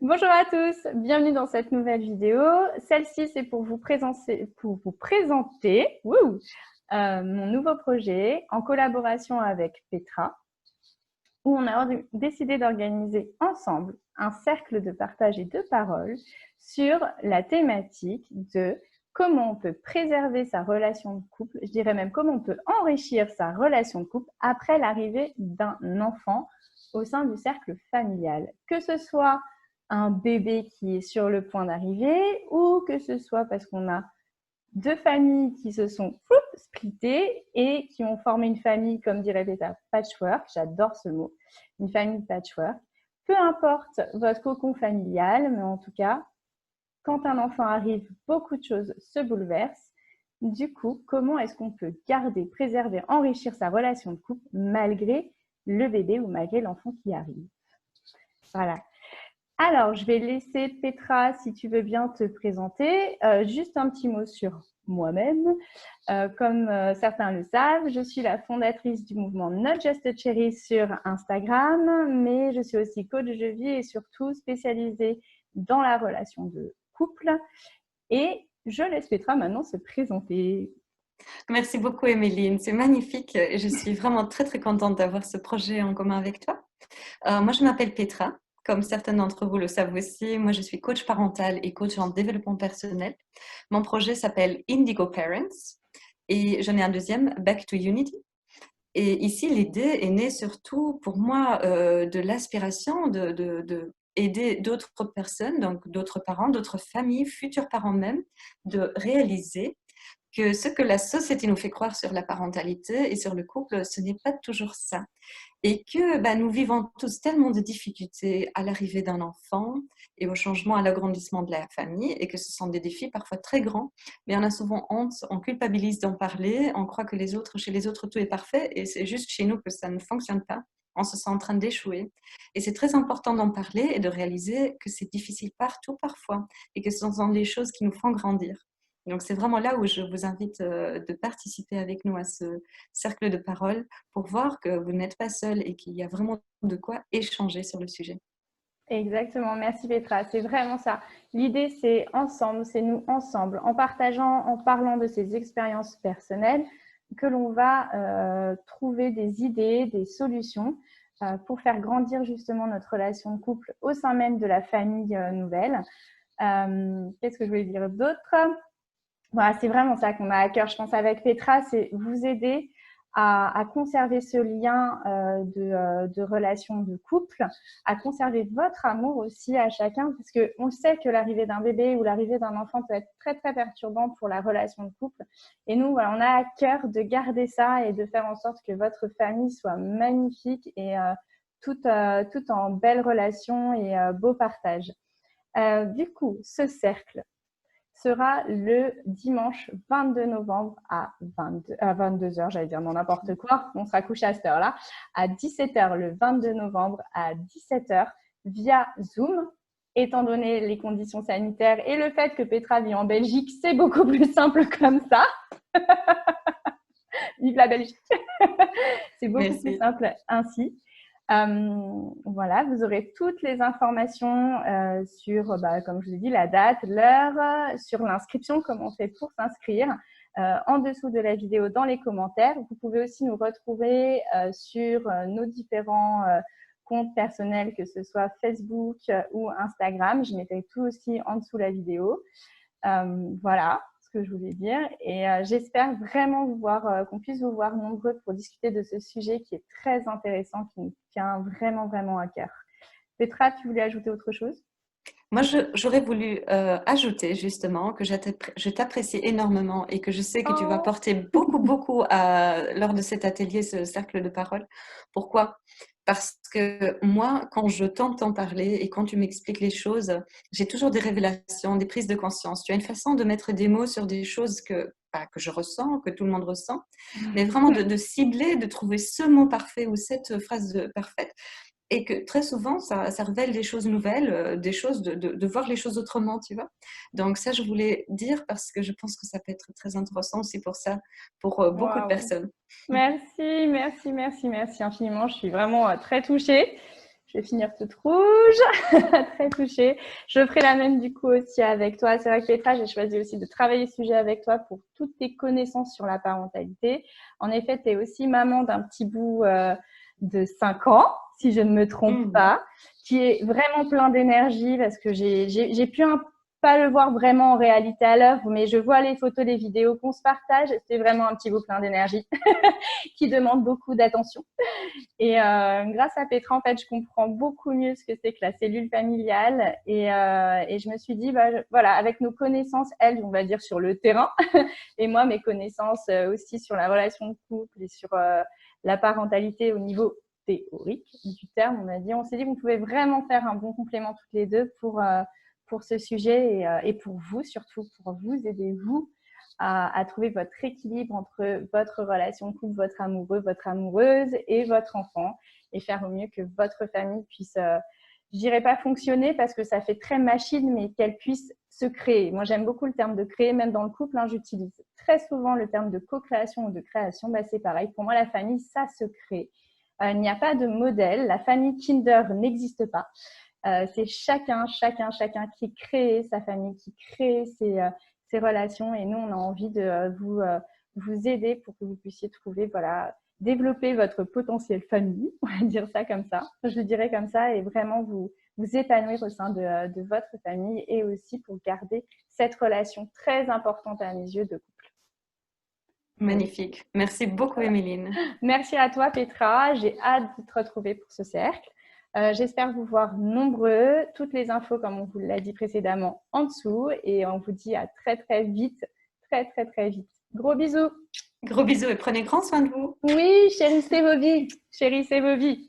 Bonjour à tous, bienvenue dans cette nouvelle vidéo. Celle-ci, c'est pour vous présenter mon nouveau projet en collaboration avec Petra, où on a décidé d'organiser ensemble un cercle de partage et de parole sur la thématique de comment on peut préserver sa relation de couple, je dirais même comment on peut enrichir sa relation de couple après l'arrivée d'un enfant au sein du cercle familial. Que ce soit un bébé qui est sur le point d'arriver ou que ce soit parce qu'on a deux familles qui se sont splittées et qui ont formé une famille, comme dirait Petra, patchwork, j'adore ce mot, une famille patchwork. Peu importe votre cocon familial, mais en tout cas, quand un enfant arrive, beaucoup de choses se bouleversent. Du coup, comment est-ce qu'on peut garder, préserver, enrichir sa relation de couple malgré le bébé ou malgré l'enfant qui arrive? Voilà. Alors, je vais laisser Petra, si tu veux bien te présenter. Juste un petit mot sur moi-même. Comme certains le savent, je suis la fondatrice du mouvement Not Just a Cherry sur Instagram, mais je suis aussi coach de vie et surtout spécialisée dans la relation de couple. Et je laisse Petra maintenant se présenter. Merci beaucoup, Emeline. C'est magnifique. Je suis vraiment très, très contente d'avoir ce projet en commun avec toi. Moi, je m'appelle Petra. Comme certains d'entre vous le savent aussi, moi, je suis coach parental et coach en développement personnel. Mon projet s'appelle Indigo Parents et j'en ai un deuxième, Back to Unity. Et ici, l'idée est née surtout pour moi de l'aspiration de aider d'autres personnes, donc d'autres parents, d'autres familles, futurs parents même, de réaliser que ce que la société nous fait croire sur la parentalité et sur le couple, ce n'est pas toujours ça. Et que nous vivons tous tellement de difficultés à l'arrivée d'un enfant et au changement, à l'agrandissement de la famille, et que ce sont des défis parfois très grands, mais on a souvent honte, on culpabilise d'en parler, on croit que chez les autres, tout est parfait, et c'est juste chez nous que ça ne fonctionne pas. On se sent en train d'échouer. Et c'est très important d'en parler et de réaliser que c'est difficile partout parfois, et que ce sont des choses qui nous font grandir. Donc c'est vraiment là où je vous invite de participer avec nous à ce cercle de parole pour voir que vous n'êtes pas seul et qu'il y a vraiment de quoi échanger sur le sujet. Exactement, merci Petra, c'est vraiment ça. L'idée, c'est ensemble, c'est nous ensemble, en partageant, en parlant de ces expériences personnelles, que l'on va trouver des idées, des solutions pour faire grandir justement notre relation de couple au sein même de la famille nouvelle. Qu'est-ce que je voulais dire d'autre? Voilà, c'est vraiment ça qu'on a à cœur, je pense, avec Petra, c'est vous aider à conserver ce lien de relation de couple, à conserver votre amour aussi à chacun, parce qu'on sait que l'arrivée d'un bébé ou l'arrivée d'un enfant peut être très, très perturbant pour la relation de couple. Et nous, voilà, on a à cœur de garder ça et de faire en sorte que votre famille soit magnifique et tout en belle relation et beau partage. Du coup, ce cercle sera le dimanche 22 novembre à 22h, j'allais dire non n'importe quoi, on sera couché à cette heure-là, à 17h le 22 novembre à 17h via Zoom. Étant donné les conditions sanitaires et le fait que Petra vit en Belgique, c'est beaucoup plus simple comme ça. Vive la Belgique. C'est beaucoup plus Merci. simple ainsi. Voilà, vous aurez toutes les informations sur, comme je vous ai dit, la date, l'heure, sur l'inscription, comment on fait pour s'inscrire, en dessous de la vidéo dans les commentaires. Vous pouvez aussi nous retrouver sur nos différents comptes personnels, que ce soit Facebook ou Instagram. Je mettrai tout aussi en dessous de la vidéo. Voilà ce que je voulais dire. Et j'espère vraiment qu'on puisse vous voir nombreux pour discuter de ce sujet qui est très intéressant, qui nous tient vraiment, vraiment à cœur. Petra, tu voulais ajouter autre chose? Moi, j'aurais voulu ajouter justement que je t'apprécie énormément et que je sais que tu vas Oh, porter beaucoup, beaucoup lors de cet atelier, ce cercle de parole. Pourquoi? Parce que moi, quand je t'entends parler et quand tu m'expliques les choses, j'ai toujours des révélations, des prises de conscience. Tu as une façon de mettre des mots sur des choses que je ressens, que tout le monde ressent, mais vraiment de cibler, de trouver ce mot parfait ou cette phrase parfaite. Et que très souvent, ça révèle des choses nouvelles, des choses de voir les choses autrement, tu vois. Donc ça, je voulais dire parce que je pense que ça peut être très intéressant aussi pour ça, pour beaucoup de waouh! personnes. Merci, merci, merci, merci infiniment. Je suis vraiment très touchée. Je vais finir toute rouge, très touchée. Je ferai la même du coup aussi avec toi. C'est vrai que Petra, j'ai choisi aussi de travailler ce sujet avec toi pour toutes tes connaissances sur la parentalité. En effet, tu es aussi maman d'un petit bout de 5 ans, si je ne me trompe pas, qui est vraiment plein d'énergie parce que j'ai pu pas le voir vraiment en réalité à l'œuvre, mais je vois les photos, les vidéos qu'on se partage. C'est vraiment un petit bout plein d'énergie qui demande beaucoup d'attention. Et grâce à Petra, en fait, je comprends beaucoup mieux ce que c'est que la cellule familiale. Et je me suis dit, voilà, avec nos connaissances, elle, on va dire, sur le terrain, et moi, mes connaissances aussi sur la relation de couple et sur la parentalité au niveau théorique du terme, on s'est dit qu'on pouvait vraiment faire un bon complément toutes les deux pour ce sujet et pour vous, surtout pour vous aider, vous, à trouver votre équilibre entre votre relation de couple, votre amoureux, votre amoureuse et votre enfant et faire au mieux que votre famille puisse, je dirais pas fonctionner parce que ça fait très machine, mais qu'elle puisse se créer. Moi, j'aime beaucoup le terme de créer, même dans le couple, j'utilise très souvent le terme de co-création ou de création. C'est pareil. Pour moi, la famille, ça se crée. Il n'y a pas de modèle. La famille Kinder n'existe pas. C'est chacun qui crée sa famille, qui crée ses relations. Et nous, on a envie de vous aider pour que vous puissiez trouver, voilà, développer votre potentiel famille, on va dire ça comme ça. Je le dirais comme ça et vraiment vous épanouir au sein de votre famille et aussi pour garder cette relation très importante à mes yeux de couple. Magnifique. Merci beaucoup, Emeline. Merci à toi, Petra. J'ai hâte de te retrouver pour ce cercle. J'espère vous voir nombreux. Toutes les infos, comme on vous l'a dit précédemment, en dessous. Et on vous dit à très, très vite. Très, très, très vite. Gros bisous. Gros bisous et prenez grand soin de vous. Oui, chérissez vos vies. Chérissez vos vies.